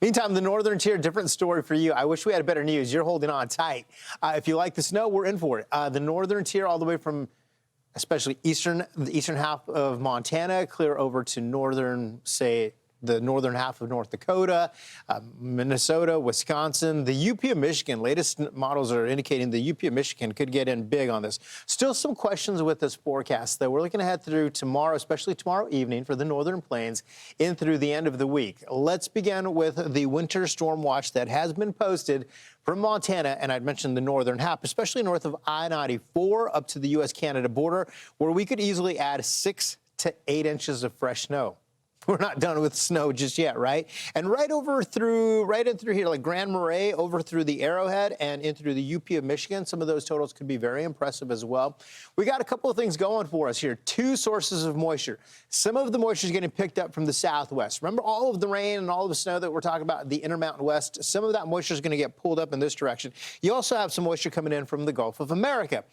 Meantime, the northern tier, different story for you. I wish we had better news. You're holding on tight. If you like the snow, we're in for it. The northern tier, all the way from especially the eastern half of Montana, clear over to northern, say, the northern half of North Dakota, Minnesota, Wisconsin, the UP of Michigan. Latest models are indicating the UP of Michigan could get in big on this. Still some questions with this forecast, though. We're looking ahead through tomorrow, especially tomorrow evening for the northern plains, in through the end of the week. Let's begin with the winter storm watch that has been posted from Montana, and I'd mentioned the northern half, especially north of I-94 up to the U.S.-Canada border, where we could easily add 6 to 8 inches of fresh snow. We're not done with snow just yet, right? And right in through here, like Grand Marais, over through the Arrowhead and in through the UP of Michigan, some of those totals could be very impressive as well. We got a couple of things going for us here. 2 sources of moisture. Some of the moisture is getting picked up from the southwest. Remember all of the rain and all of the snow that we're talking about in the Intermountain West? Some of that moisture is going to get pulled up in this direction. You also have some moisture coming in from the Gulf of America.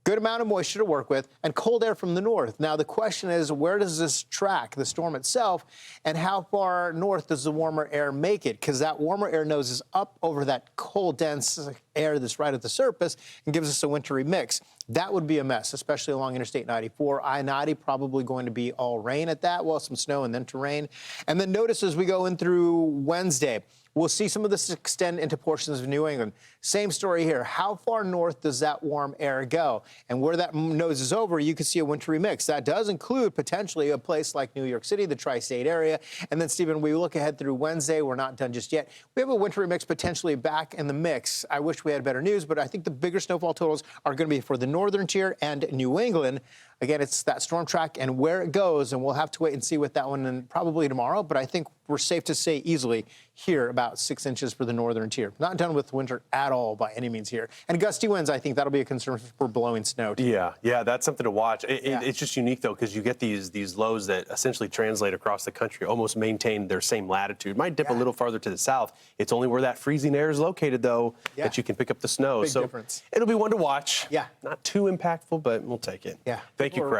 Good amount of moisture to work with, and cold air from the north. Now, the question is, where does this track the storm itself, and how far north does the warmer air make it? Because that warmer air noses up over that cold, dense air that's right at the surface and gives us a wintry mix. That would be a mess, especially along Interstate 94. I-90 probably going to be all rain at that. Well, some snow and then to rain. And then notice as we go in through Wednesday, we'll see some of this extend into portions of New England. Same story here. How far north does that warm air go? And where that noses over, you can see a wintry mix. That does include potentially a place like New York City, the tri-state area. And then, Stephen, we look ahead through Wednesday. We're not done just yet. We have a wintry mix potentially back in the mix. I wish we had better news, but I think the bigger snowfall totals are going to be for the northern tier and New England. Again, it's that storm track and where it goes, and we'll have to wait and see with that one and probably tomorrow. But I think we're safe to say easily here about 6 inches for the northern tier. Not done with winter at all by any means here. And gusty winds, I think that'll be a concern for blowing snow, too. Yeah, that's something to watch. It's just unique, though, because you get these lows that essentially translate across the country, almost maintain their same latitude. Might dip a little farther to the south. It's only where that freezing air is located, though, that you can pick up the snow. Big difference. It'll be one to watch. Yeah. Not too impactful, but we'll take it. Yeah. Thank you, Craig.